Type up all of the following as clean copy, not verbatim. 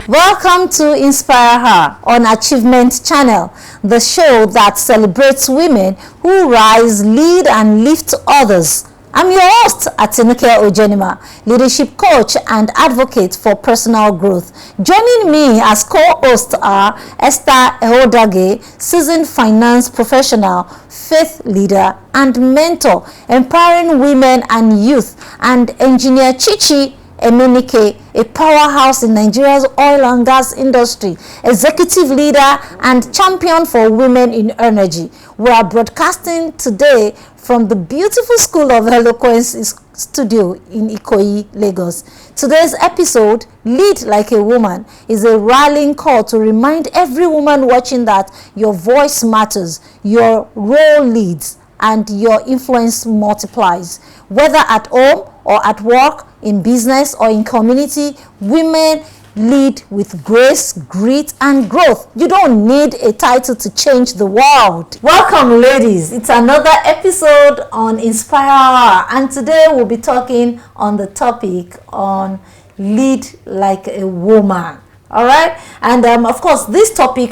Welcome to InspireHer on Achievement Channel, the show that celebrates women who rise, lead, and lift others. I'm your host, Atinuke Odjenima, leadership coach and advocate for personal growth. Joining me as co-hosts are Esther Evbodaghe, seasoned finance professional, faith leader, and mentor, empowering women and youth, and engineer Chichi Emenike, a powerhouse in Nigeria's oil and gas industry, executive leader and champion for women in energy. We are broadcasting today from the beautiful School of Eloquence studio in Ikoyi, Lagos. Today's episode, Lead Like a Woman, is a rallying call to remind every woman watching that your voice matters, your role leads, and your influence multiplies. Whether at home or at work, in business or in community, women lead with grace, grit, and growth. You don't need a title to change the world. Welcome, ladies. It's another episode on InspireHer, and today we'll be talking on the topic on lead like a woman. All right, and of course, this topic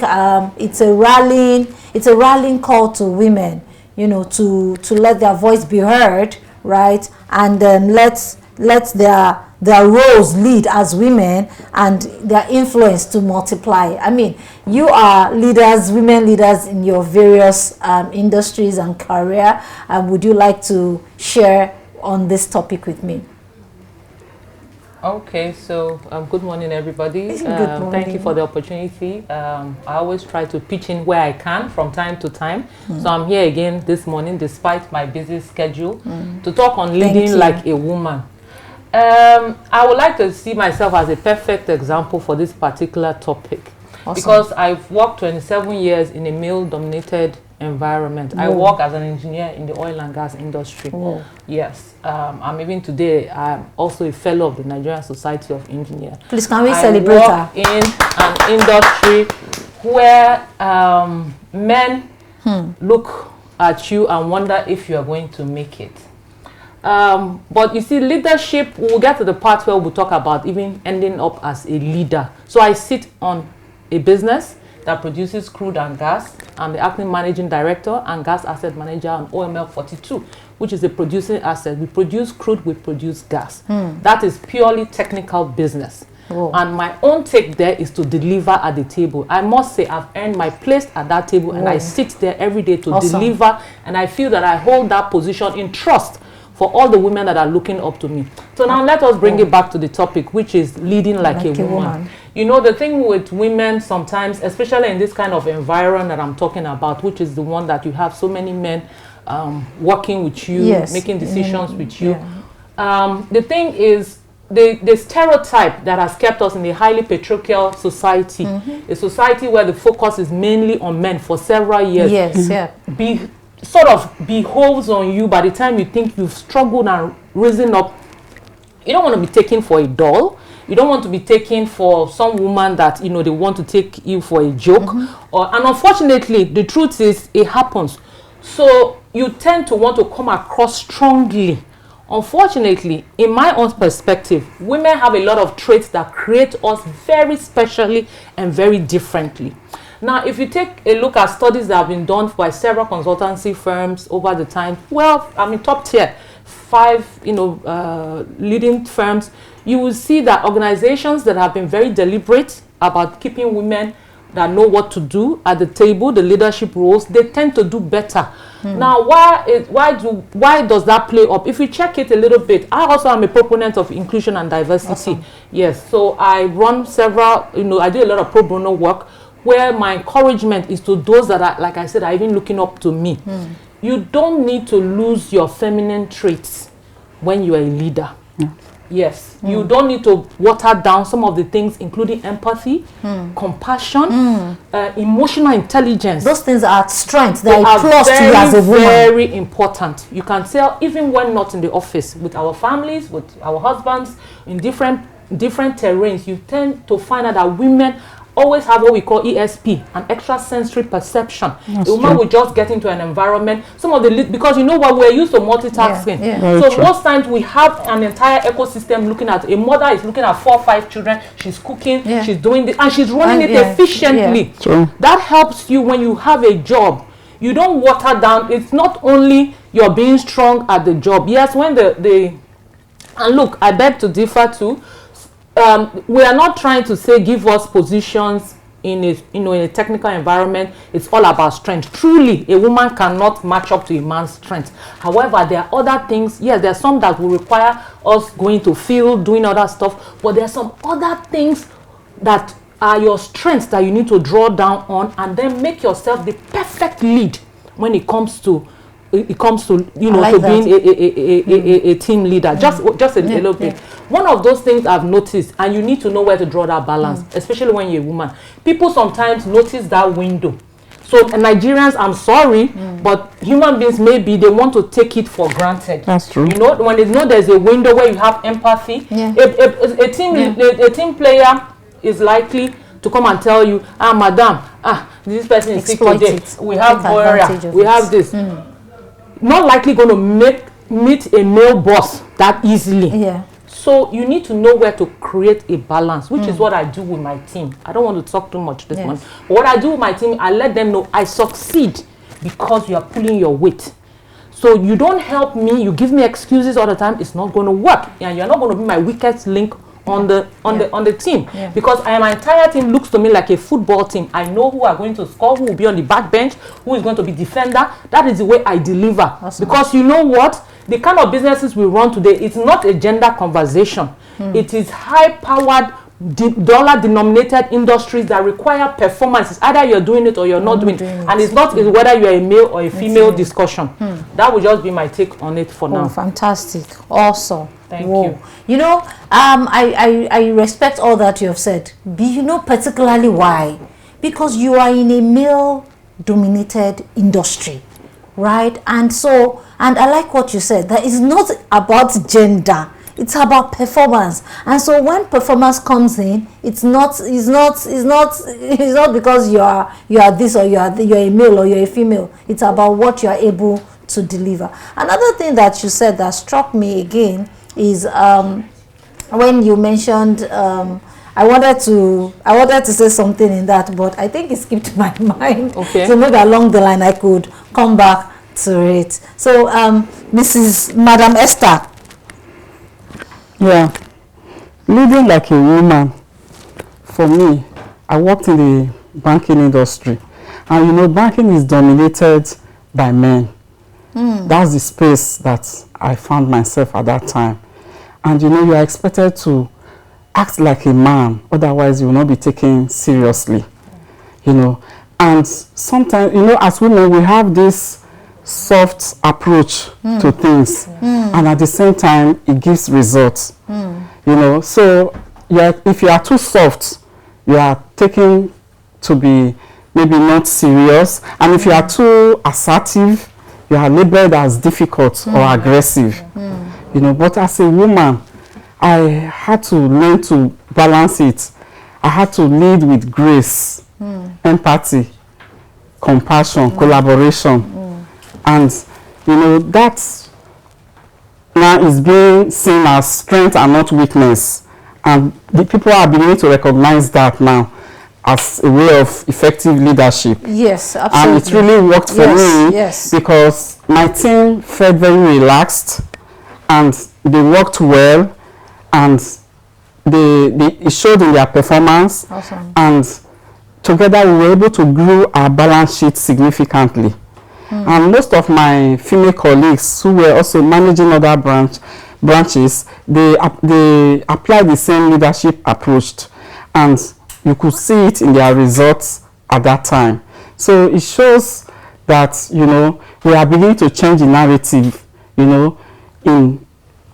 it's a rallying call to women, you know, to let their voice be heard, right, and let their roles lead as women and their influence to multiply. I mean, you are leaders, women leaders in your various industries and career. Would you like to share on this topic with me? Okay, so good morning, everybody. Good morning. Thank you for the opportunity. I always try to pitch in where I can from time to time. So I'm here again this morning, despite my busy schedule, to talk on leading like a woman. I would like to see myself as a perfect example for this particular topic. Awesome. Because I've worked 27 years in a male-dominated environment. Whoa. I work as an engineer in the oil and gas industry. Whoa. Yes, I'm even today, I'm also a fellow of the Nigerian Society of Engineers. Please, can we celebrate her? I work in an industry where men look at you and wonder if you are going to make it. But you see, leadership, we'll get to the part where we'll talk about even ending up as a leader. So I sit on a business that produces crude and gas. I'm the acting managing director and gas asset manager on OML 42, which is a producing asset. We produce crude, we produce gas. That is purely technical business. Whoa. And my own take there is to deliver at the table. I must say I've earned my place at that table. Whoa. And I sit there every day to deliver, and I feel that I hold that position in trust for all the women that are looking up to me. So now let us bring it back to the topic, which is leading like a woman. You know, the thing with women sometimes, especially in this kind of environment that I'm talking about, which is the one that you have so many men working with you, yes, making decisions with you. Yeah. The thing is, the stereotype that has kept us in a highly patriarchal society, a society where the focus is mainly on men for several years. Yes, yeah. Sort of behoves on you by the time you think you've struggled and risen up. You don't want to be taken for a doll. You don't want to be taken for some woman that, you know, they want to take you for a joke. And unfortunately, the truth is, it happens. So you tend to want to come across strongly. Unfortunately, in my own perspective, women have a lot of traits that create us very specially and very differently. Now, if you take a look at studies that have been done by several consultancy firms over the time, well, I mean, top tier, 5, you know, leading firms, you will see that organizations that have been very deliberate about keeping women that know what to do at the table, the leadership roles, they tend to do better. Now, why does that play up? If you check it a little bit, I also am a proponent of inclusion and diversity. Awesome. Yes, so I run several, you know, I do a lot of pro bono work, where my encouragement is to those that are, like I said, are even looking up to me. You don't need to lose your feminine traits when you are a leader. Yes, you don't need to water down some of the things, including empathy, compassion, emotional intelligence. Those things are strengths. They are plus to you as a woman. Very important. You can tell even when not in the office, with our families, with our husbands, in different terrains, you tend to find out that women always have what we call ESP, an extrasensory perception. That's the woman true. will just get into an environment. Some of the, because you know what, we're used to multitasking. So most times we have an entire ecosystem looking at, a mother is looking at 4 or 5 children, she's cooking, she's doing this, and she's running it efficiently. That helps you when you have a job. You don't water down. It's not only you're being strong at the job. Yes, when and look, I beg to differ too. We are not trying to say give us positions in a, in a technical environment. It's all about strength. Truly, a woman cannot match up to a man's strength. However, there are other things. Yes, there are some that will require us going to field, doing other stuff, but there are some other things that are your strengths that you need to draw down on, and then make yourself the perfect lead when it comes to you know, to being a team leader. Just a little bit. One of those things I've noticed, and you need to know where to draw that balance, especially when you're a woman. People sometimes notice that window. So Nigerians, I'm sorry, but human beings, maybe they want to take it for granted. That's true. You know, when they know there's a window where you have empathy, a team player is likely to come and tell you, madam, this person is sick today. We have malaria, we have this. Not likely going to meet a male boss that easily. So you need to know where to create a balance, which is what I do with my team. I don't want to talk too much this morning. But what I do with my team, I let them know I succeed because you are pulling your weight. So you don't help me, you give me excuses all the time, it's not going to work. And you're not going to be my weakest link on the team, because my entire team looks to me like a football team. I know who are going to score, who will be on the back bench, who is going to be defender. That is the way I deliver. Because you know what, the kind of businesses we run today, it's not a gender conversation. It is high-powered, dollar-denominated industries that require performances. Either you're doing it or you're not doing it, and it's not whether you're a male or a female discussion. That would just be my take on it for now. Fantastic, awesome. Thank you. You know, I respect all that you have said. You know particularly why? Because you are in a male-dominated industry, right? And so, and I like what you said, that it's not about gender. It's about performance. And so when performance comes in, it's not because you are this or you're a male or you're a female. It's about what you are able to deliver. Another thing that you said that struck me again is when you mentioned I wanted to say something in that, but I think it skipped my mind. So maybe along the line I could come back to it. So Madam Esther. Yeah, leading like a woman, for me, I worked in the banking industry, and you know, banking is dominated by men. That's the space that I found myself at that time. And you know, you are expected to act like a man, otherwise you will not be taken seriously. You know, and sometimes, you know, as women, we have this soft approach to things, and at the same time it gives results. You know, so if you are too soft, you are taken to be maybe not serious, and if you are too assertive, you are labeled as difficult or aggressive. You know, but as a woman, I had to learn to balance it. I had to lead with grace, empathy, compassion, collaboration. And you know, that now is being seen as strength and not weakness, and the people are beginning to recognize that now as a way of effective leadership. Yes, absolutely. And it really worked for me, because my team felt very relaxed, and they worked well, and it showed in their performance. And together we were able to grow our balance sheet significantly. And most of my female colleagues who were also managing other branches, they applied the same leadership approach, and you could see it in their results at that time. So it shows that, you know, we are beginning to change the narrative, you know, in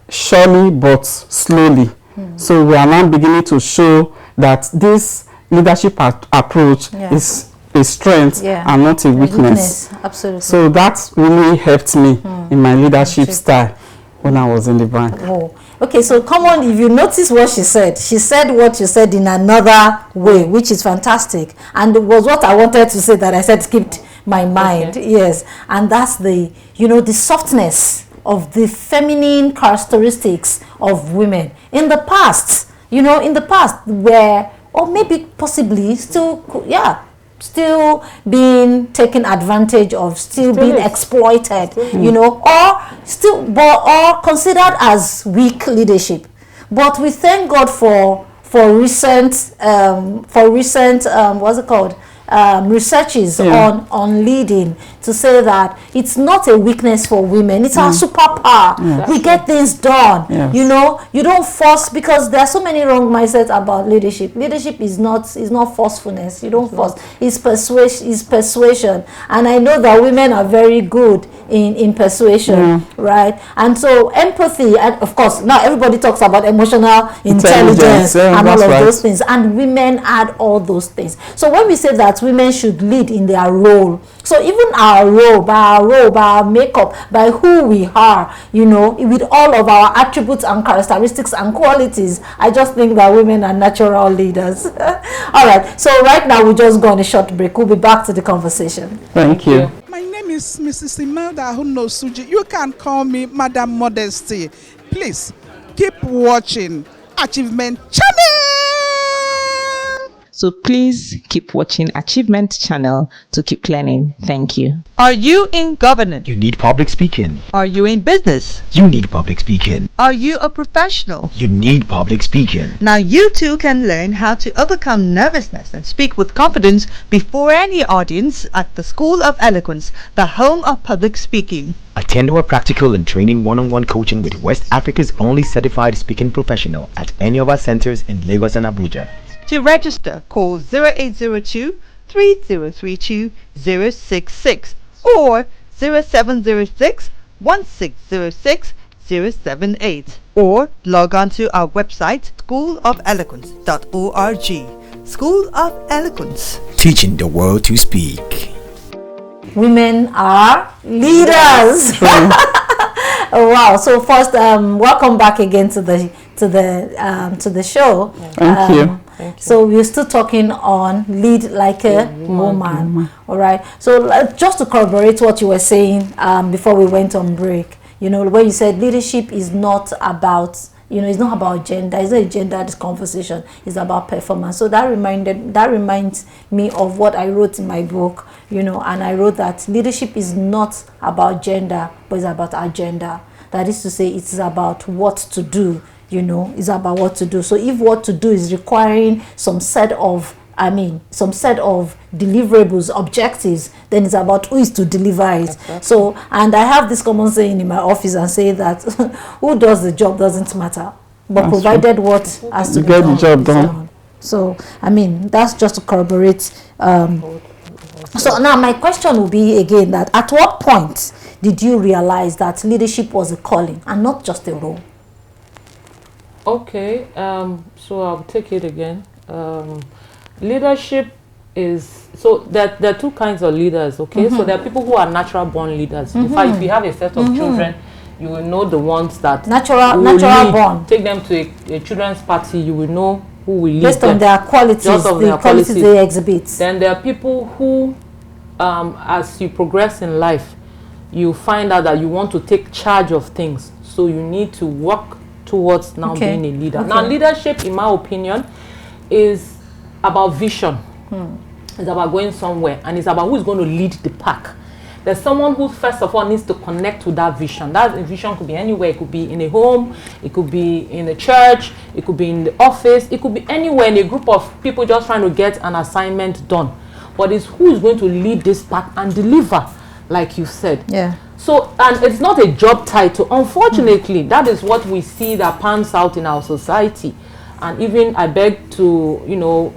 surely but slowly. So we are now beginning to show that this leadership approach is a strength and not a weakness. Absolutely. So that really helped me in my leadership style. when I was in the bank. Oh, okay. So come on, if you notice what she said what you said in another way, which is fantastic, and it was what I wanted to say that I said skipped my mind. Okay. Yes, and that's the, you know, the softness of the feminine characteristics of women in the past. You know, in the past, where, or maybe possibly still, yeah, still being taken advantage of, still being exploited, you know, or considered as weak leadership. But we thank God for recent what's it called, researches on leading, to say that it's not a weakness for women, it's our superpower. We get things done. You know, you don't force, because there are so many wrong mindsets about leadership. Leadership is not forcefulness. You don't force. It's persuasion. And I know that women are very good in persuasion, right? And so empathy, and of course now everybody talks about emotional intelligence and all of those things, and women add all those things. So when we say that women should lead in their role, so even our role, by our makeup, by who we are, you know, with all of our attributes and characteristics and qualities, I just think that women are natural leaders. All right, so right now we just go on a short break. We'll be back to the conversation. Thank you. My name is Mrs. Imelda Suji. You can call me Madam Modesty. Please keep watching Achievement Channel. So please keep watching Achievement Channel to keep learning. Thank you. Are you in governance? You need public speaking. Are you in business? You need public speaking. Are you a professional? You need public speaking. Now you too can learn how to overcome nervousness and speak with confidence before any audience at the School of Eloquence, the home of public speaking. Attend our practical and training one-on-one coaching with West Africa's only certified speaking professional at any of our centers in Lagos and Abuja. To register, call 0802 3032 066 or 0706 1606 078, or log on to our website schoolofeloquence.org. School of Eloquence, teaching the world to speak. Women are leaders. Oh, wow. So first, welcome back again to the show. Thank you. So we're still talking on lead like a woman. All right. So just to corroborate what you were saying before we went on break, you know, where you said leadership is not about, you know, it's not about gender. It's not a gendered conversation. It's about performance. So that reminds me of what I wrote in my book, you know, and I wrote that leadership is not about gender, but it's about agenda. That is to say, it's about what to do. You know, it's about what to do. So if what to do is requiring some set of deliverables, objectives, then it's about who is to deliver it. Exactly. So, and I have this common saying in my office and say that who does the job doesn't matter, but that's provided true. What has to be get done, the job done. So, I mean, that's just to corroborate. So now my question will be again that at what point did you realize that leadership was a calling and not just a role? Okay, so I'll take it again. Leadership is, so there are two kinds of leaders, okay? So there are people who are natural born leaders. In fact, if you have a set of children, you will know the ones that natural born. Take them to a children's party, you will know who will lead based them. on their qualities, the qualities they exhibit. Then there are people who, as you progress in life, you find out that you want to take charge of things. So you need to work towards now being a leader. Now leadership, in my opinion, is about vision. It's about going somewhere, and it's about who's going to lead the pack. There's someone who first of all needs to connect to that vision. That vision could be anywhere. It could be in a home, it could be in a church, it could be in the office, it could be anywhere in a group of people just trying to get an assignment done. But it's who is going to lead this pack and deliver, like you said. Yeah. So, and it's not a job title. Unfortunately, that is what we see that pans out in our society. And even I beg to, you know,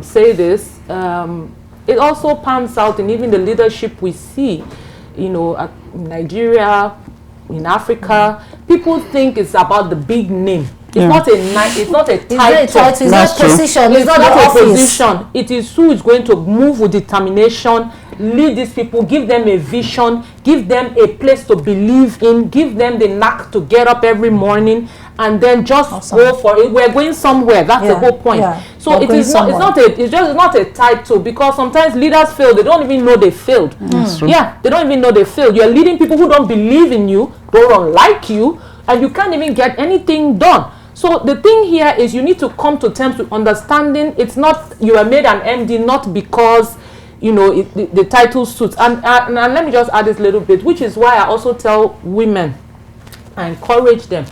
say this, it also pans out in even the leadership we see, you know, in Nigeria, in Africa. People think it's about the big name. It's not a it's not a title. It's not a position. It's not a position. It is who is going to move with determination lead these people, give them a vision, give them a place to believe in, give them the knack to get up every morning and then just go for it. We're going somewhere. That's the whole point. So it is not, it's not a title, because sometimes leaders fail. They don't even know they failed. They don't even know they failed. You're leading people who don't believe in you, don't like you, and you can't even get anything done. So the thing here is you need to come to terms with understanding it's not you are made an MD not because you know the title suits. And let me just add this little bit, which is why I also tell women, I encourage them,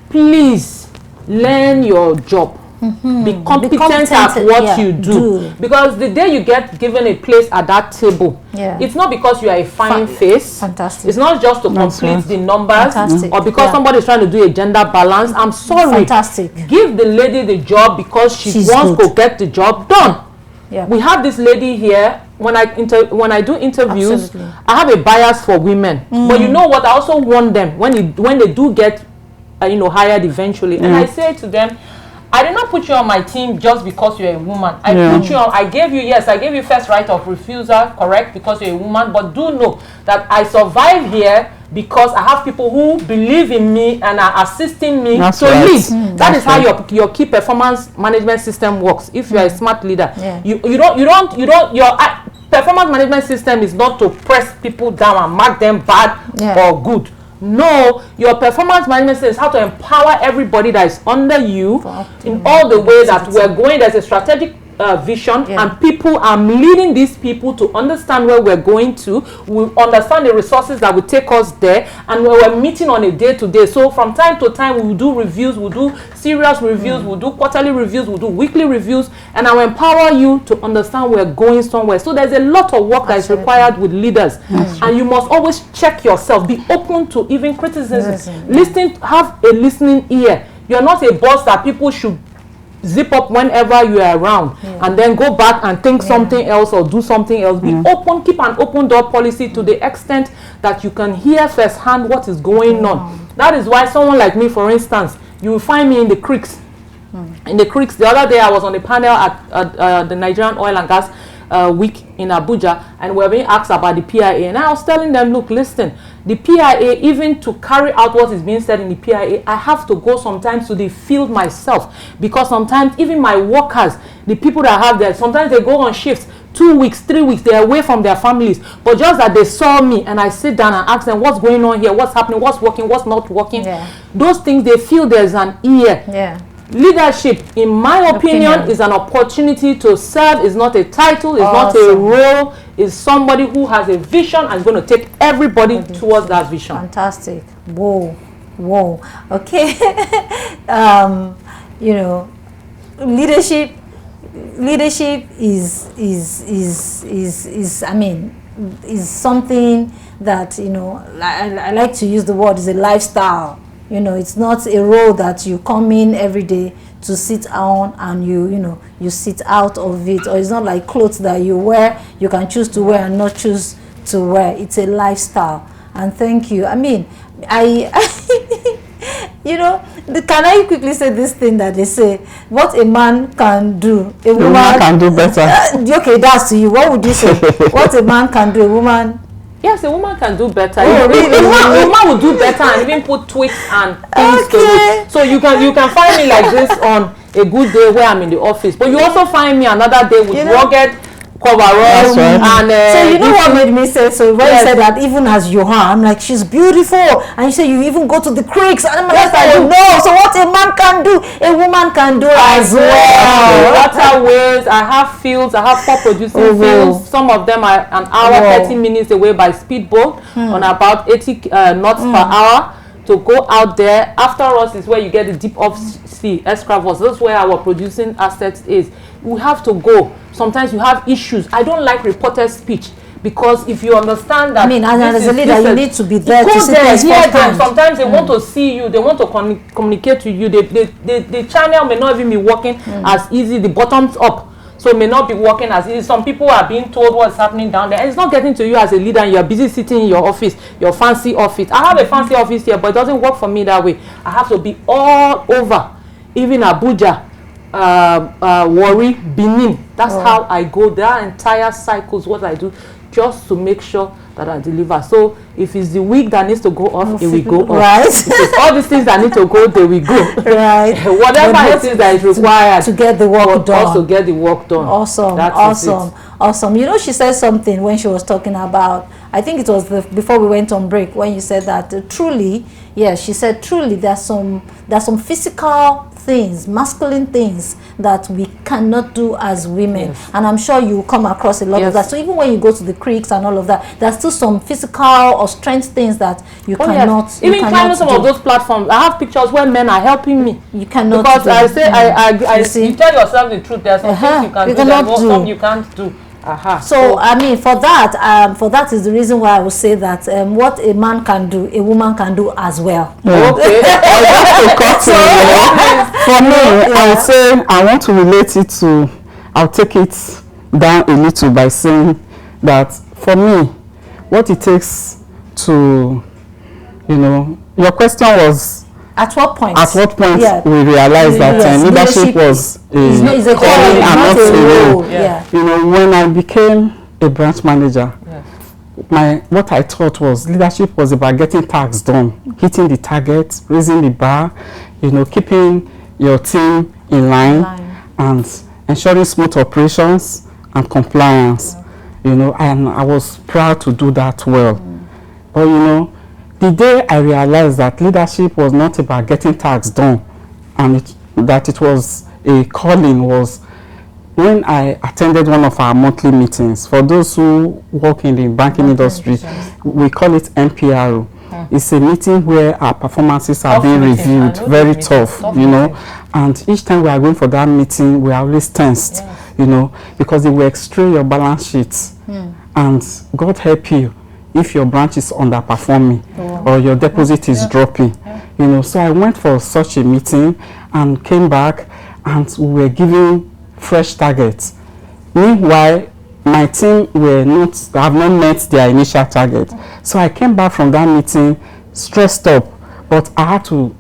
please learn your job. Be competent at what you do. Because the day you get given a place at that table, it's not because you are a fine face. It's not just to complete the numbers or because somebody is trying to do a gender balance. I'm sorry. Give the lady the job because she wants to get the job done. We have this lady here. When I do interviews, I have a bias for women. But you know what? I also warn them when they do get hired eventually, and I say to them, I did not put you on my team just because you're a woman. I put you on, I gave you first right of refusal, correct, because you're a woman, but do know that I survive here because I have people who believe in me and are assisting me to lead. That is how your key performance management system works. If you are a smart leader, your performance management system is not to press people down and mark them bad or good. No, your performance management system is how to empower everybody that is under you in all the way that we're going. There's a strategic vision, and people, I'm leading these people to understand where we're going to. We understand the resources that will take us there, and we're meeting on a day-to-day. So from time to time, we will do reviews, we'll do serious reviews, we'll do quarterly reviews, we'll do weekly reviews, and I will empower you to understand we're going somewhere. So there's a lot of work that is required with leaders, and you must always check yourself. Be open to even criticism. Listen, have a listening ear. You're not a boss that people should zip up whenever you are around and then go back and think something else or do something else. Be open, keep an open door policy to the extent that you can hear firsthand what is going on. That is why someone like me, for instance, you will find me in the creeks. In the creeks, the other day I was on a panel at the Nigerian Oil and Gas week in Abuja, and we were being asked about the PIA, and I was telling them, look, listen, the PIA, even to carry out what is being said in the PIA, I have to go sometimes to the field myself, because sometimes even my workers, the people that I have there, sometimes they go on shifts 2 weeks, 3 weeks, they're away from their families, but just that they saw me and I sit down and ask them what's going on here, what's happening, what's working, what's not working, those things, they feel there's an ear. Leadership, in my opinion, is an opportunity to serve. Is not a title, is not a role, is somebody who has a vision and is going to take everybody towards that vision. Fantastic. Whoa. Okay. Leadership is I mean, is something that, I like to use the word, is a lifestyle. It's not a role that you come in every day to sit on and you sit out of it, or it's not like clothes that you wear, you can choose to wear and not choose to wear. It's a lifestyle. And thank you. I mean, can I quickly say this thing that they say, what a man can do, a woman can do better. Okay, that's to you. What would you say? What a man can do, a woman? Yes, a woman can do better. A woman will do better and even put tweaks and things to it. So you can find me like this on a good day where I'm in the office, but you also find me another day with rugged coveralls and so what made me say so when you said that, even as you are, I'm like, she's beautiful, and you say you even go to the creeks, and I'm like, no. So what a man can do, a woman can do as well. Waterways, I have fields, I have 4 producing fields. Some of them are an hour 30 minutes away by speedboat on about 80 knots per hour. To go out there. After us is where you get the deep off sea escravos. That's where our producing assets is. We have to go. Sometimes you have issues. I don't like reported speech, because if you understand that, I mean, as a leader, you need to be there to see things firsthand. Sometimes they want to see you, they want to communicate to you. The channel may not even be working as easy. The bottoms up. So it may not be working as easy. Some people are being told what's happening down there, and it's not getting to you as a leader, and you're busy sitting in your office, your fancy office. I have a fancy office here, but it doesn't work for me that way. I have to be all over, even Abuja, Warri, Benin. That's how I go. There are entire cycles, what I do just to make sure that I deliver. So if it's the wig that needs to go off, it will go off. Right. If it's all these things that need to go, they will go. Right. Whatever it is that is required to get the work done. Also get the work done. Awesome. Awesome. You know, she said something when she was talking about, I think it was before we went on break, when you said that truly, she said truly there's some physical things, masculine things that we cannot do as women. Yes. And I'm sure you come across a lot of that. So even when you go to the creeks and all of that, there's still some physical or strength things that you cannot. Yes. Even climbing some of those platforms, I have pictures where men are helping me. You cannot because do. I say you tell yourself the truth. There's some things you can do. There's some you can't do. So I mean, for that is the reason why I would say that what a man can do, a woman can do as well. Okay. For me, I would say I want to relate it to. I'll take it down a little by saying that for me, what it takes to, your question was. At what point we realized that leadership was a calling and not a role. When I became a branch manager, what I thought was leadership was about getting tasks done, hitting the target, raising the bar, keeping your team in line and ensuring smooth operations and compliance. And I was proud to do that well. But the day I realized that leadership was not about getting tasks done and that it was a calling was when I attended one of our monthly meetings. For those who work in the banking industry, we call it NPRO. It's a meeting where our performances are being reviewed, very tough, and each time we are going for that meeting, we are always tensed, because they will extray your balance sheets and God help you if your branch is underperforming or your deposit is dropping. So I went for such a meeting and came back and we were giving fresh targets. Meanwhile, my team have not met their initial target. So I came back from that meeting stressed up, but I had to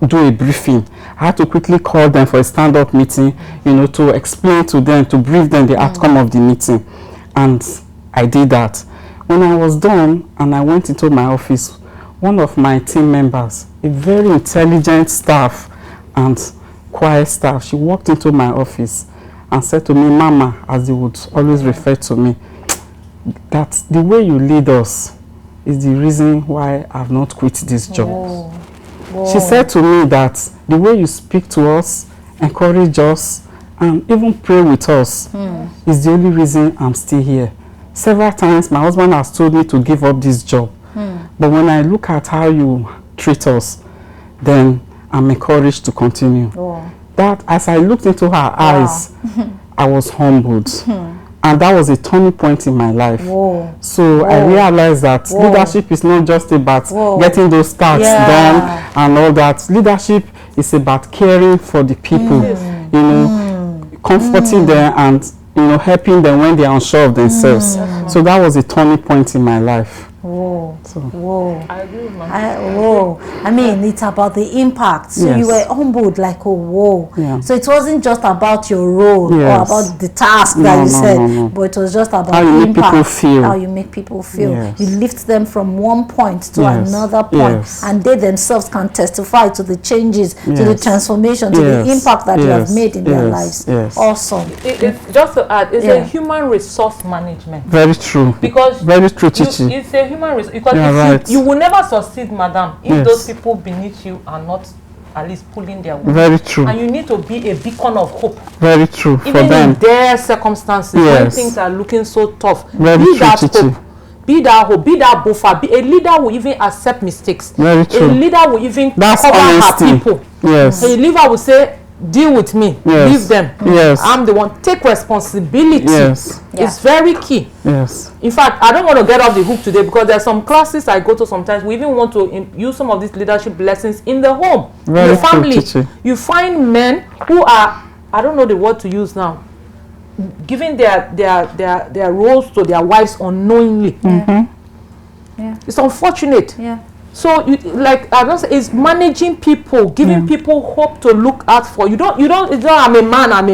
do a briefing. I had to quickly call them for a stand-up meeting, to explain to them, to brief them the outcome of the meeting. And I did that. When I was done and I went into my office, one of my team members, a very intelligent staff and quiet staff, she walked into my office and said to me, "Mama," as they would always refer to me, "that the way you lead us is the reason why I've not quit this job." She said to me that the way you speak to us, encourage us, and even pray with us is the only reason I'm still here. Several times my husband has told me to give up this job, but when I look at how you treat us, then I'm encouraged to continue. That as I looked into her eyes, I was humbled, and that was a turning point in my life. So I realized that leadership is not just about getting those tasks done and all that. Leadership is about caring for the people, comforting them and helping them when they are unsure of themselves. So that was a turning point in my life. I agree with my I mean, it's about the impact. So you were humbled, like, So it wasn't just about your role or about the task that you said, but it was just about how you make people feel. How you make people feel. You lift them from one point to another point, and they themselves can testify to the changes, to the transformation, to the impact that you have made in their lives. Awesome. It's just to add, it's a human resource management. Very true. Because very true, Chichi. It's a human resource, because you will never succeed, madam, if those people beneath you are not at least pulling their weight. Very true. And you need to be a beacon of hope. Very true. Even for them. in their circumstances, when things are looking so tough, very be true, that Chichi. hope. Be that hope, be that buffer. Be a leader will even accept mistakes. Very true. A leader will even That's cover honesty. her people. Yes. A leader will say, deal with me, leave them. Yes. I'm the one. Take responsibility. Yes. It's very key. Yes. In fact, I don't want to get off the hook today because there's some classes I go to sometimes. We even want to use some of these leadership lessons in the home, in the family. True, you find men who are, I don't know the word to use now, giving their roles to their wives unknowingly. It's unfortunate. So, like I don't say, it's managing people, giving people hope to look out for. You don't. It's not I'm a man, and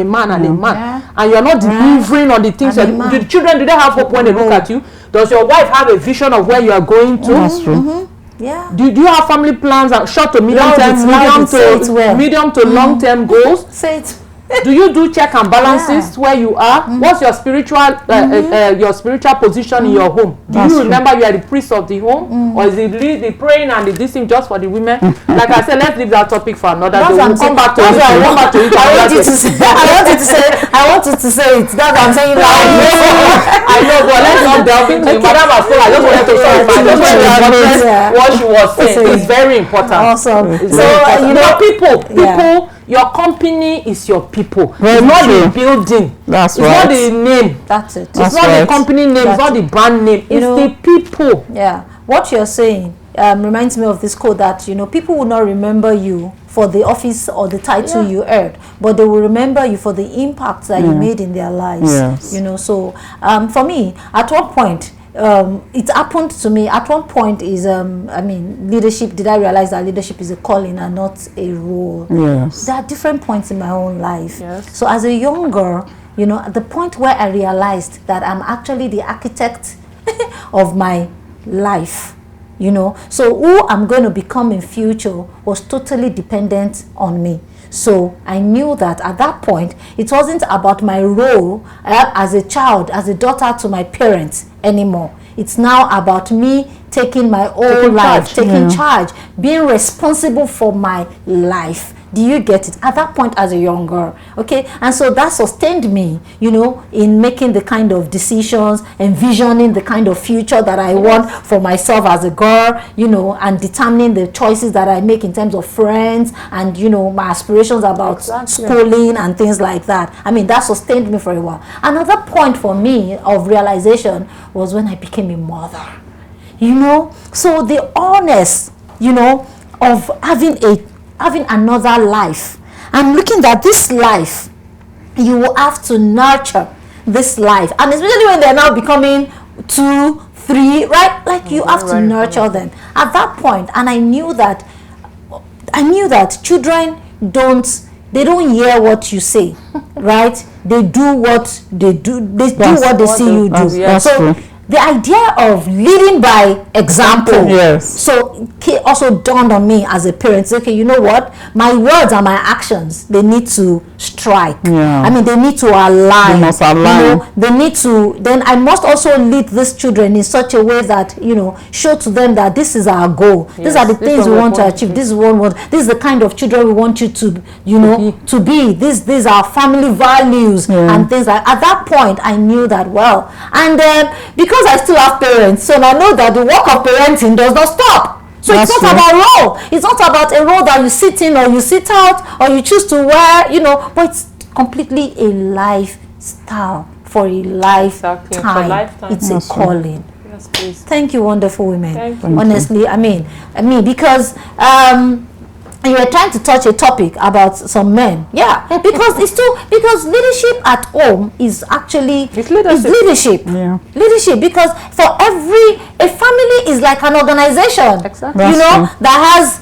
you're not delivering on the things. The children, do they have hope when they look at you? Does your wife have a vision of where you are going to? That's true. Yeah. Do you have family plans, short to medium Loud term, it, medium to long term goals? Say it. Do you do check and balances where you are? What's your spiritual position in your home? Do you remember you are the priest of the home, or is it the praying and the this thing just for the women? Like I said, let's leave that topic for another day. We'll come back to it. I wanted to say it. That's what I'm saying. I know, but let's not delve into it. Madam Astola, I just wanted to address what she was saying. It's very important. Awesome. So you know, people. Your company is your people. It's not the building. That's it's not the name. That's it. It's not the company name. It's not the brand name. It's the people. Yeah. What you're saying reminds me of this quote that, you know, people will not remember you for the office or the title you earned, but they will remember you for the impact that you made in their lives. Yes. You know, so for me, at one point, it happened to me at one point is I mean, leadership, did I realize that leadership is a calling and not a role? Yes. There are different points in my own life. Yes. So as a young girl, you know, at the point where I realized that I'm actually the architect of my life, you know, so who I'm going to become in future was totally dependent on me. So I knew that at that point, it wasn't about my role as a child, as a daughter to my parents anymore. It's now about me taking my own life, taking charge, being responsible for my life. Do you get it? At that point as a young girl, okay? And so that sustained me, you know, in making the kind of decisions, envisioning the kind of future that I want for myself as a girl, you know, and determining the choices that I make in terms of friends and, you know, my aspirations about schooling and things like that. I mean, that sustained me for a while. Another point for me of realization was when I became a mother, you know? So the honest, you know, of having another life, I'm looking at this life, you will have to nurture this life, and especially when they're now becoming 2, 3, right? Like you have to nurture them at that point. And I knew that children don't hear what you say, right? They do what they do. They do what they see you do. So the idea of leading by example, so it also dawned on me as a parent. Okay, you know what? My words and my actions, they need to strike. I mean, they need to align. They must align. You know, they need to. Then I must also lead these children in such a way that, you know, show to them that this is our goal. These are the things we want to achieve. This is what we want. This is the kind of children we want you to, you know, to be. These are family values and things like. At that point, I knew that well, and because I still have parents, so I know that the work of parenting does not stop. So it's not about role. It's not about a role that you sit in or you sit out or you choose to wear, you know, but it's completely a lifestyle for a lifetime. It's a calling. Yes, please. Thank you, wonderful women. Thank you. Honestly, I mean, because you were trying to touch a topic about some men, because because leadership at home is actually leadership. Because for a family is like an organization, you know, that has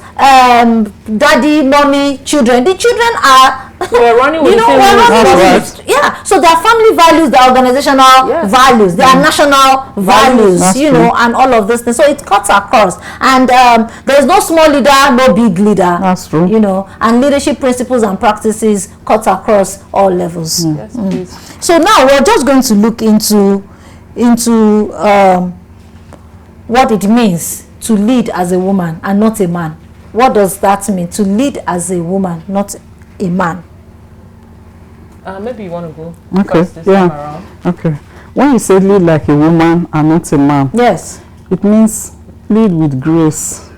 daddy, mommy, children. The children are we're running with so their family values, their organizational values, their national values, you know, and all of this thing. So it cuts across, and there's no small leader, no big leader. That's true. You know, and leadership principles and practices cut across all levels. Yes, please. So now we're just going to look into what it means to lead as a woman and not a man. What does that mean, to lead as a woman, not a man? Maybe you want to go first this time around. Okay. When you say lead like a woman and not a man, it means lead with grace,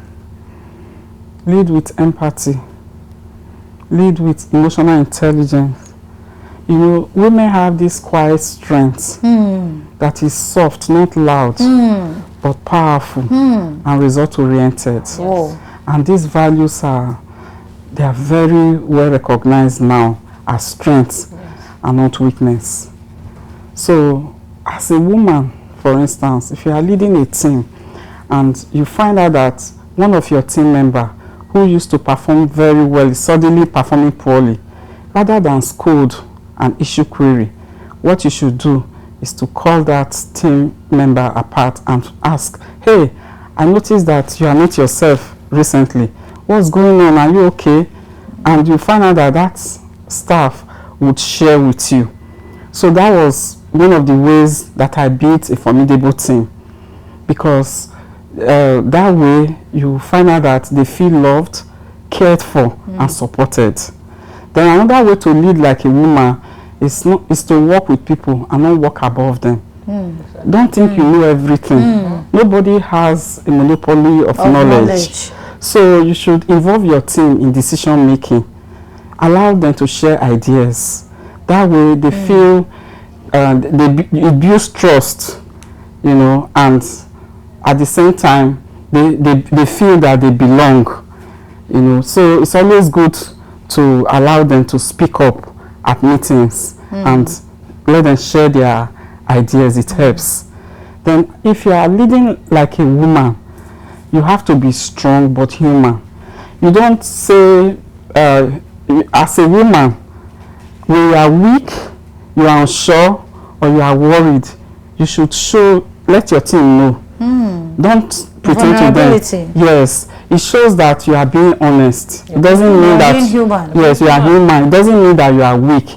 lead with empathy, lead with emotional intelligence. You know, women have this quiet strength that is soft, not loud, but powerful and result-oriented. And these values they are very well recognized now as strengths and not weakness. So as a woman, for instance, if you are leading a team and you find out that one of your team members who used to perform very well is suddenly performing poorly, rather than scold and issue query, what you should do is to call that team member apart and ask, hey, I noticed that you are not yourself recently. What's going on? Are you okay? And you find out that that staff would share with you. So that was one of the ways that I built a formidable team, because that way you find out that they feel loved, cared for, and supported. Then another way to lead like a woman is to work with people and not walk above them. Don't think you know everything. Nobody has a monopoly of knowledge. So you should involve your team in decision making. Allow them to share ideas. That way they feel it builds trust, you know, and at the same time they feel that they belong, you know. So it's always good to allow them to speak up at meetings and let them share their ideas. It helps. Then if you are leading like a woman, you have to be strong but human. You don't say as a woman, when you are weak, you are unsure, or you are worried, you should let your team know. Don't pretend to them. Yes, it shows that you are being honest. It doesn't mean that being human. Yes, you are human. It doesn't mean that you are weak,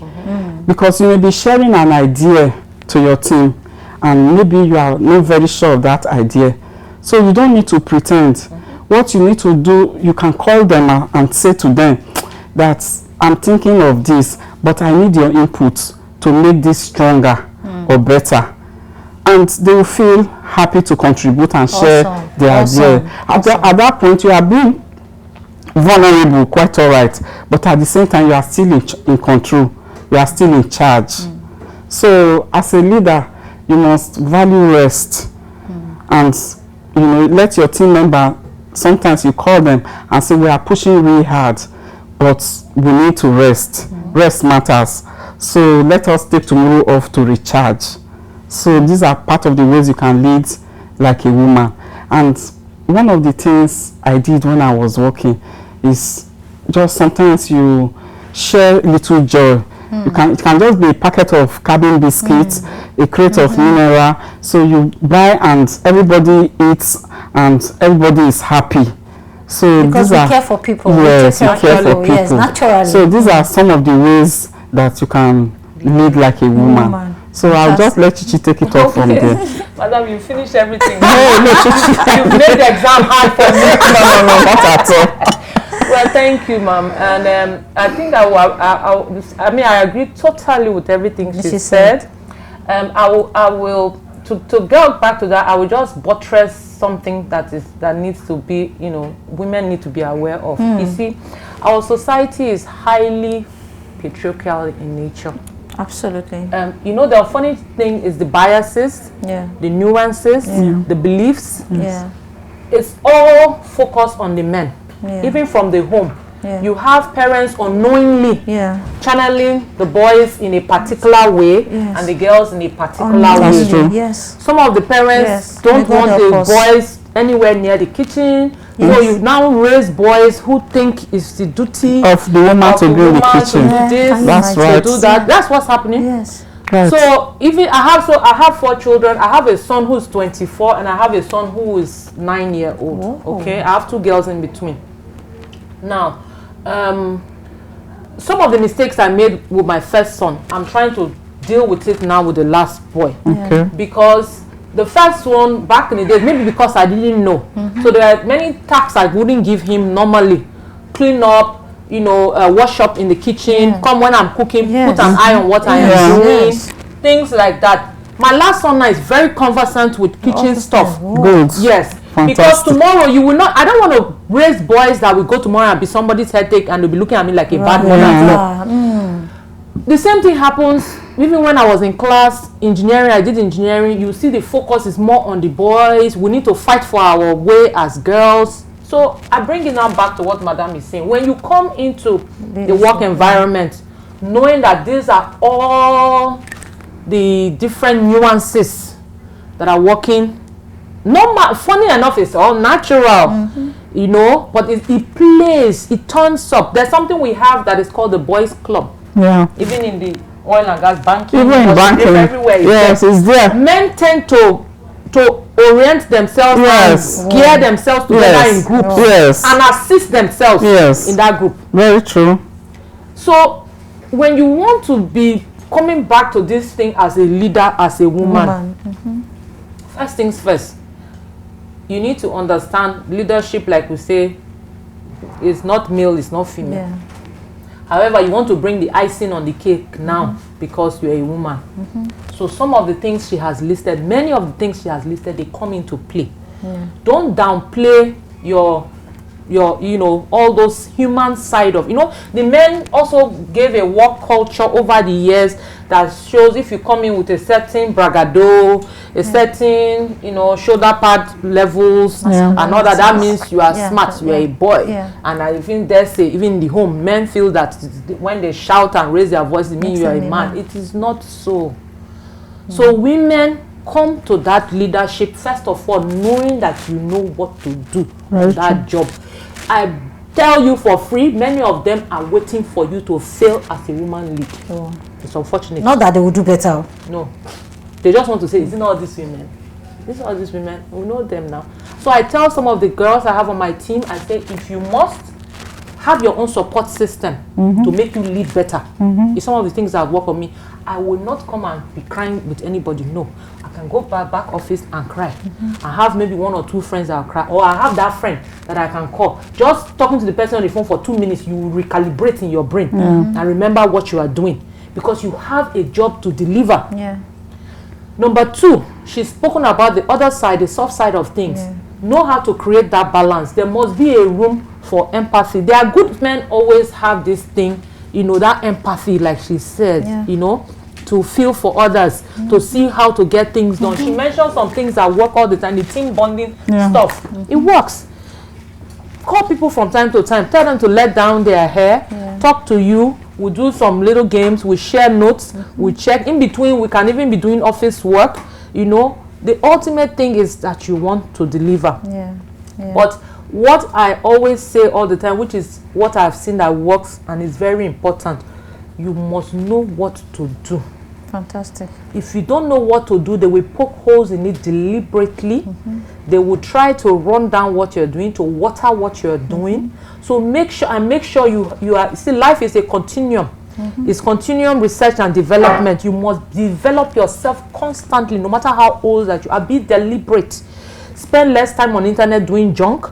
because you may be sharing an idea to your team, and maybe you are not very sure of that idea. So you don't need to pretend. What you need to do, you can call them and say to them that I'm thinking of this, but I need your input to make this stronger or better. And they will feel happy to contribute and share their idea. At that point, you are being vulnerable, quite all right, but at the same time, you are still in control. You are still in charge. So as a leader, you must value rest, and you know, let your team member, sometimes you call them and say, we are pushing really hard, but we need to rest. Rest matters. So let us take tomorrow off to recharge. So these are part of the ways you can lead like a woman. And one of the things I did when I was working is just sometimes you share little joy. It can just be a packet of cabin biscuits, a crate of mineral. So you buy and everybody eats and everybody is happy. So because we care for people. Yes, we care for people. Yes, naturally. So these are some of the ways that you can lead like a woman. So I'll just let Chichi take it off from there. Madam, you finished everything. No, Chichi. You've made the exam hard for me. No, not at all. Well, thank you, ma'am. And I think I agree totally with everything she said. I will to go back to that. I will just buttress something that needs to be, you know, women need to be aware of. You see, our society is highly patriarchal in nature. Absolutely. You know, the funny thing is the biases, the nuances, the beliefs. It's all focused on the men. Even from the home, you have parents unknowingly channeling the boys in a particular way and the girls in a particular way. Yes. Some of the parents don't want the boys anywhere near the kitchen. So you now raise boys who think it's the duty of the woman to go in the kitchen. To do this, That's right. to do that. That's what's happening. Yes. Right. So even I have 4 children. I have a son who's 24 and I have a son who is 9 years old. Okay, I have 2 girls in between. Now, some of the mistakes I made with my first son, I'm trying to deal with it now with the last boy. Okay. Because the first one back in the day, maybe because I didn't know, so there are many tasks I wouldn't give him normally. Clean up, you know, wash up in the kitchen, come when I'm cooking, put an eye on what I am doing, things like that. My last son now is very conversant with kitchen stuff. Good. Yes. Fantastic. Because tomorrow you will not, I don't want to raise boys that will go tomorrow and be somebody's headache and they'll be looking at me like a bad mother. The same thing happens even when I was in class, engineering, I did engineering. You see the focus is more on the boys. We need to fight for our way as girls. So I bring it now back to what Madam is saying. When you come into the work environment, knowing that these are all the different nuances that are working, funny enough, it's all natural, you know, but it plays, it turns up. There's something we have that is called the boys club. Yeah. Even in the oil and gas, banking, even in banking, everywhere. Yes, it's there. Men tend to orient themselves and gear themselves together in groups and assist themselves in that group. Very true. So when you want to be coming back to this thing as a leader, as a woman, first things first, you need to understand leadership, like we say, is not male, it's not female. However, you want to bring the icing on the cake now because you're a woman. So some of the things she has listed, many of the things she has listed, they come into play. Don't downplay your you know, all those human side of, you know, the men also gave a work culture over the years that shows if you come in with a certain bragado, a certain, you know, shoulder pad levels and all that, that means you are smart, you are a boy. And I think they say, even in the home, men feel that when they shout and raise their voice, it means you are a man. It is not so. So women come to that leadership, first of all, knowing that you know what to do that job. I tell you for free, many of them are waiting for you to fail as a woman lead. It's unfortunate. Not that they will do better. No. They just want to say, isn't all these women? These are all these women. We know them now. So I tell some of the girls I have on my team, I say, if you must have your own support system to make you lead better. It's some of the things that work on me. I will not come and be crying with anybody. No. I can go back office and cry. I have maybe 1 or 2 friends that will cry. Or I have that friend that I can call. Just talking to the person on the phone for 2 minutes, you will recalibrate in your brain and remember what you are doing. Because you have a job to deliver. Number 2, she's spoken about the other side, the soft side of things. Know how to create that balance. There must be a room for empathy. There are good men always have this thing, you know, that empathy, like she said, you know, to feel for others, to see how to get things done. She mentioned some things that work all the time, the team bonding stuff. It works. Call people from time to time, tell them to let down their hair, talk to you. We do some little games, we share notes, we check in between. We can even be doing office work. You know, the ultimate thing is that you want to deliver. But what I always say all the time, which is what I've seen that works and is very important, you must know what to do. Fantastic. If you don't know what to do, they will poke holes in it deliberately. They will try to run down what you're doing, to water what you're doing. So make sure you are, see, life is a continuum. It's continuum research and development. You must develop yourself constantly, no matter how old that you are. Be deliberate. Spend less time on internet doing junk.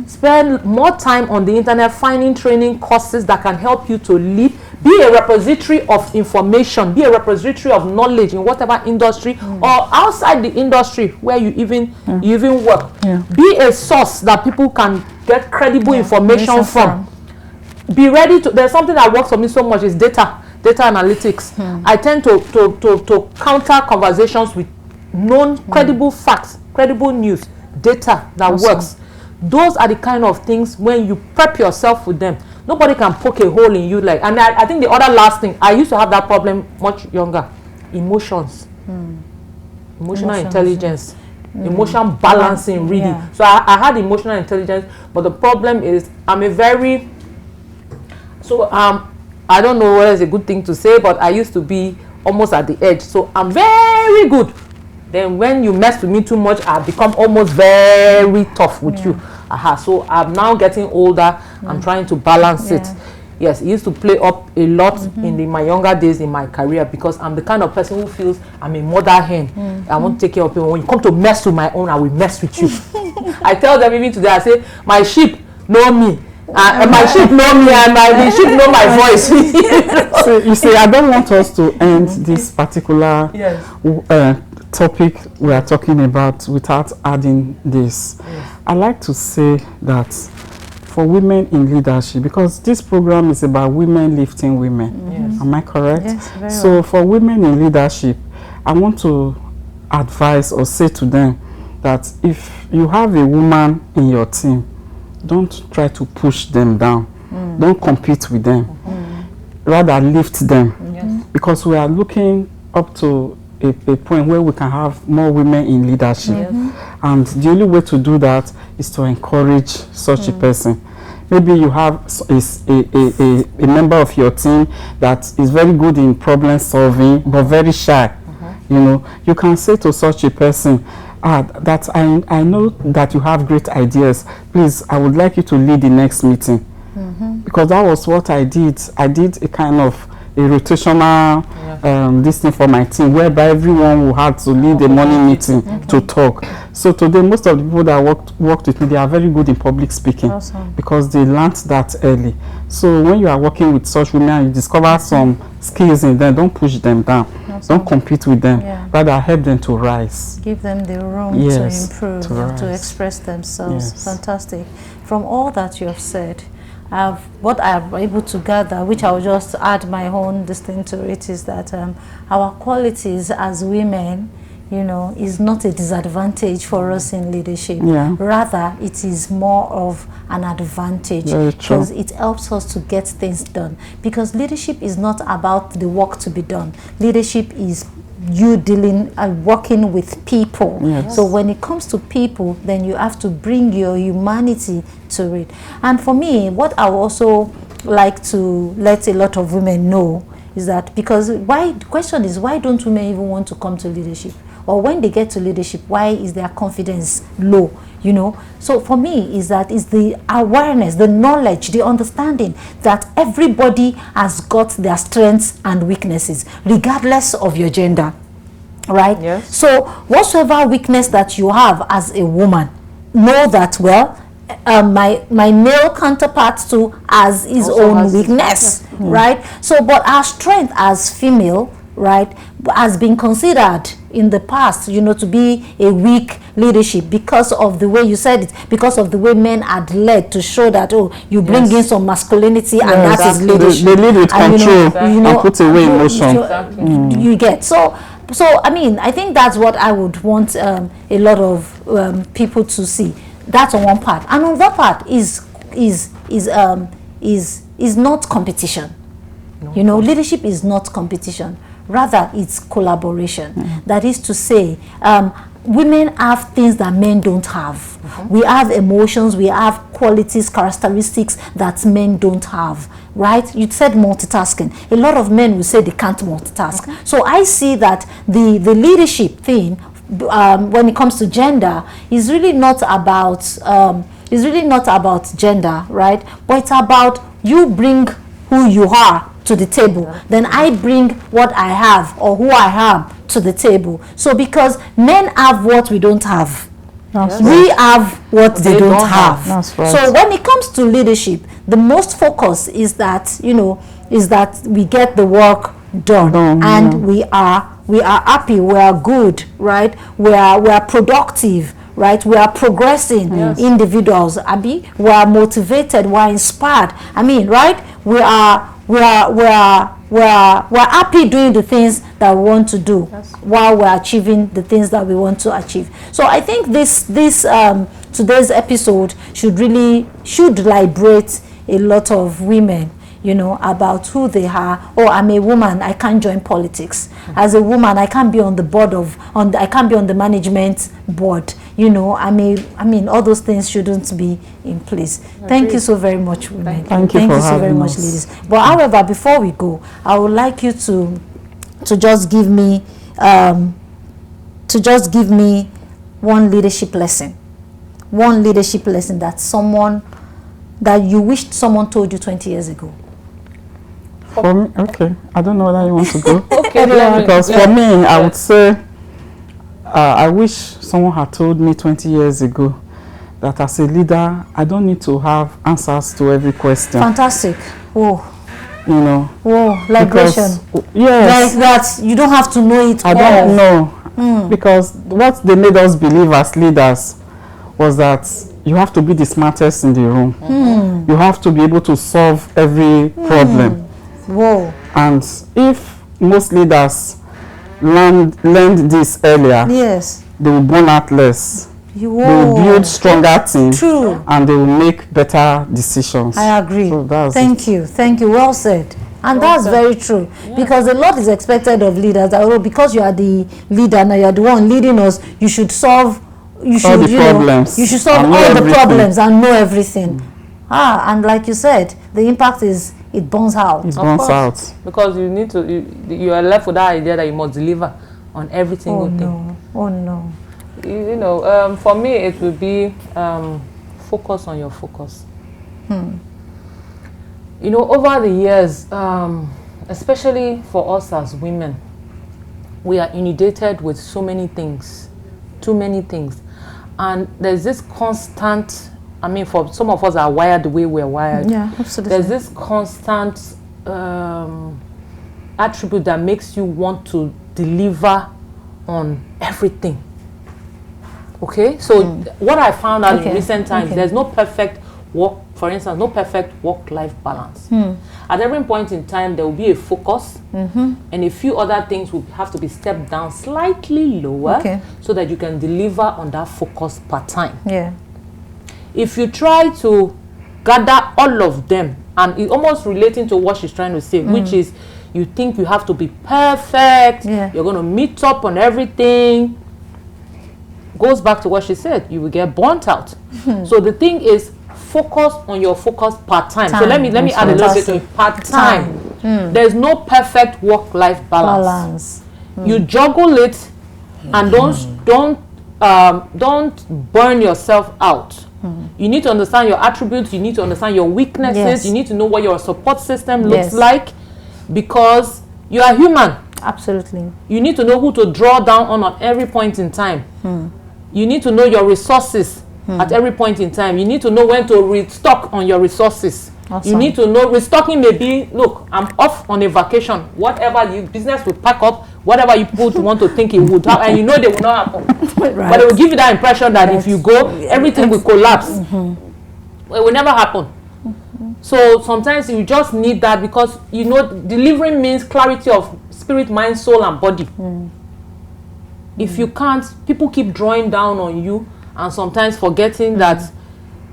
Spend more time on the internet finding training courses that can help you to lead. Be a repository of information. Be a repository of knowledge in whatever industry or outside the industry where you even work. Be a source that people can get credible information from. Be ready to, there's something that works for me so much is data analytics. I tend to counter conversations with known credible facts, credible news, data that works. Those are the kind of things when you prep yourself with them, nobody can poke a hole in you. Like, and I think the other last thing, I used to have that problem much younger. Emotions, emotional intelligence, emotion balancing, reading. So I had emotional intelligence, but the problem is I'm a very, so I don't know whether it's a good thing to say, but I used to be almost at the edge. So I'm very good. Then when you mess with me too much, I become almost very tough with you. So I'm now getting older. I'm trying to balance it. Yes, it used to play up a lot in my younger days in my career because I'm the kind of person who feels I'm a mother hen. I want to take care of people. When you come to mess with my own, I will mess with you. I tell them even today, I say, my sheep know me. And my sheep know me and the sheep know my voice. So you see, I don't want us to end this particular topic we are talking about without adding this. I like to say that for women in leadership, because this program is about women lifting women. Am I correct? Yes, very so well. For women in leadership, I want to advise or say to them that if you have a woman in your team, don't try to push them down. Don't compete with them. Rather lift them. Because we are looking up to a point where we can have more women in leadership. And the only way to do that is to encourage such a person. maybe you have a member of your team that is very good in problem solving but very shy. You know, you can say to such a person, that I know that you have great ideas. Please, I would like you to lead the next meeting. Because that was what I did. I did a kind of a rotational this thing for my team, whereby everyone who had to lead a morning meeting to talk. So today, most of the people that worked with me, they are very good in public speaking because they learned that early. So when you are working with such women and you discover some skills in them, don't push them down. Don't compete with them. Rather, help them to rise. Give them the room to improve, to express themselves. Fantastic. From all that you have said, what I am able to gather, which I will just add my own distinct to it, is that our qualities as women, you know, is not a disadvantage for us in leadership. Rather, it is more of an advantage because it helps us to get things done. Because leadership is not about the work to be done. Leadership is you dealing and working with people. So when it comes to people, then you have to bring your humanity to it. And for me, what I also like to let a lot of women know is that, because the question is, why don't women even want to come to leadership? Or when they get to leadership, why is their confidence low? You know, so for me is the awareness, the knowledge, the understanding that everybody has got their strengths and weaknesses, regardless of your gender, right? So whatsoever weakness that you have as a woman, know that, well, my male counterpart too has his own weakness, right? So, but our strength as female, right, has been considered in the past, you know, to be a weak leadership because of the way you said it, because of the way men had led to show that, oh, you bring in some masculinity and that is leadership. They lead with control and put away emotion. You get so I mean, I think that's what I would want a lot of people to see. That's on one part, and on that part is not competition. You know, leadership is not competition. Rather, it's collaboration. That is to say, women have things that men don't have. We have emotions, we have qualities, characteristics that men don't have, right? You said multitasking. A lot of men will say they can't multitask. So I see that the leadership thing, when it comes to gender, is really not about gender, right? But it's about you bring who you are to the table, then I bring what I have or who I am to the table. So because men have what we don't have, we have what they don't have. That's right. So when it comes to leadership, the most focus is that, you know, is that we get the work done, and we are happy, we are good, right? We are productive, right? We are progressing individuals. We are motivated, we are inspired. I mean, right? We are happy doing the things that we want to do while we're achieving the things that we want to achieve. So I think this today's episode should liberate a lot of women, you know, about who they are. Oh, I'm a woman, I can't join politics. As a woman, I can't be on the board I can't be on the management board. You know, I mean, all those things shouldn't be in place. Thank you so very much, women. Thank you so very much, ladies. But however, before we go, I would like you to just give me one leadership lesson. One leadership lesson that you wished someone told you 20 years ago. For me, okay, I don't know whether you want to go. Because for me, I would say I wish someone had told me 20 years ago that as a leader, I don't need to have answers to every question. Fantastic. Whoa. You know. Whoa, liberation. Yes. Like that, you don't have to know it all. I don't know. Because what they made us believe as leaders was that you have to be the smartest in the room. You have to be able to solve every problem. Whoa. And if most leaders learned this earlier, they will burn out less. They will build stronger teams. True. And they will make better decisions. I agree. So Thank you. Well said. And that's very true. Because a lot is expected of leaders. That, oh, because you are the leader, now you are the one leading us, you should solve all the problems and know everything. And like you said, the impact is it burns out. It burns out. Because you need to, you are left with that idea that you must deliver on every single thing. Oh no. You know, for me, it would be focus on your focus. You know, over the years, especially for us as women, we are inundated with so many things, too many things. And there's this constant, I mean, for some of us are wired the way we're wired. Yeah, absolutely. There's this constant attribute that makes you want to deliver on everything. Okay, so what I found out in recent times, there's no perfect work, for instance, no perfect work-life balance. At every point in time, there will be a focus, and a few other things will have to be stepped down slightly lower, so that you can deliver on that focus per time. Yeah. If you try to gather all of them, and it's almost relating to what she's trying to say, which is you think you have to be perfect, you're going to meet up on everything, goes back to what she said, you will get burnt out. So the thing is, focus on your focus part time. So let me add a little bit to it. Part time. There's no perfect work-life balance. You juggle it, and don't burn yourself out. You need to understand your attributes. You need to understand your weaknesses. You need to know what your support system looks like, because you are human. Absolutely. You need to know who to draw down on at every point in time. You need to know your resources at every point in time. You need to know when to restock on your resources. You need to know restocking may be, look, I'm off on a vacation. Whatever the business will pack up, whatever you people want to think it would happen, and you know they will not happen. But they will give you that impression that if you go, everything will collapse. It will never happen. So sometimes you just need that, because you know delivering means clarity of spirit, mind, soul, and body. If you can't, people keep drawing down on you, and sometimes forgetting that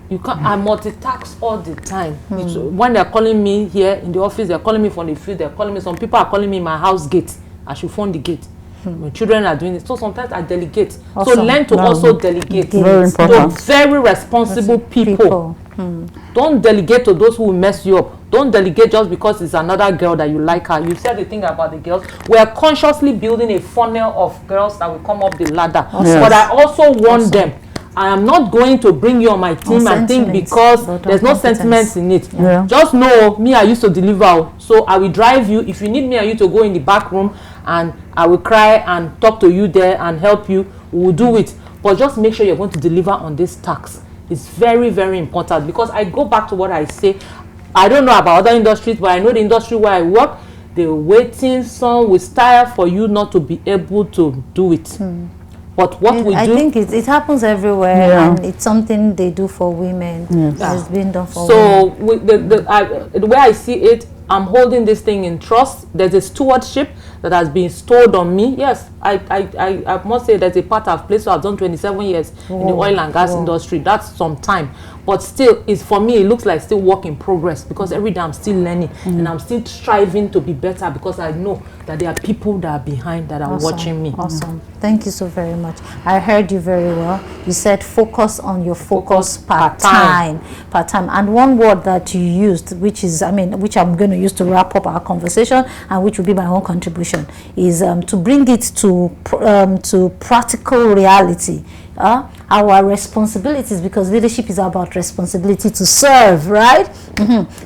you can't. I multitask all the time. When they're calling me here in the office, they're calling me from the field, they're calling me, some people are calling me in my house gate. I should phone the gate. My children are doing it. So sometimes I delegate. So learn to also delegate. Very important. To very responsible people. Don't delegate to those who will mess you up. Don't delegate just because it's another girl that you like her. You said the thing about the girls. We are consciously building a funnel of girls that will come up the ladder. But I also warn them, I am not going to bring you on my team and think because there's no sentiments in it. Just know, me, I used to deliver. So I will drive you. If you need me and you to go in the back room, and I will cry and talk to you there and help you, we will do it. But just make sure you're going to deliver on this task. It's very, very important, because I go back to what I say. I don't know about other industries, but I know the industry where I work, the waiting song will style for you not to be able to do it. But what we do, I think it happens everywhere, and it's something they do for women. It's been done for women. So the way I see it, I'm holding this thing in trust. There's a stewardship that has been stored on me. Yes, I must say there's a part I've played. So I've done 27 years in the oil and gas industry. That's some time. But still, it's, for me, it looks like still work in progress, because every day I'm still learning and I'm still striving to be better, because I know that there are people that are behind that are watching me. Awesome. Thank you so very much. I heard you very well. You said focus on your focus part time. And one word that you used, which is, which I'm going to use to wrap up our conversation, and which will be my own contribution, is to bring it to practical reality. Our responsibilities, because leadership is about responsibility to serve, right?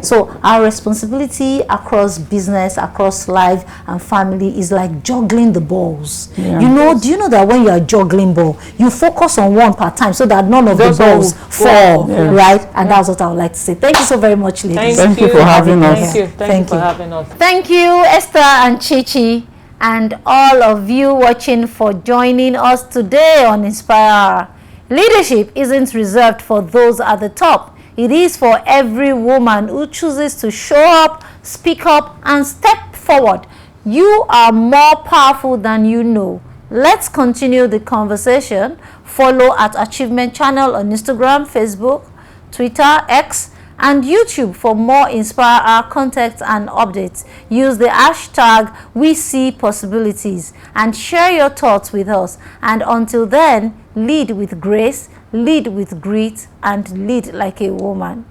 So our responsibility across business, across life and family is like juggling the balls. Do you know that when you are juggling ball, you focus on one part time so that none of the balls fall, right? And that's what I would like to say. Thank you so very much, ladies. Thank you for having us. Thank you for having us. Thank you, Esther and Chichi, and all of you watching, for joining us today on InspireHer. Leadership isn't reserved for those at the top. It is for every woman who chooses to show up, speak up, and step forward. You are more powerful than you know. Let's continue the conversation. Follow at Achievement Channel on Instagram, Facebook, Twitter, X, and YouTube for more InspireHer content and updates. Use the hashtag #WeSeePossibilities and share your thoughts with us. And until then, lead with grace, lead with grit, and lead like a woman.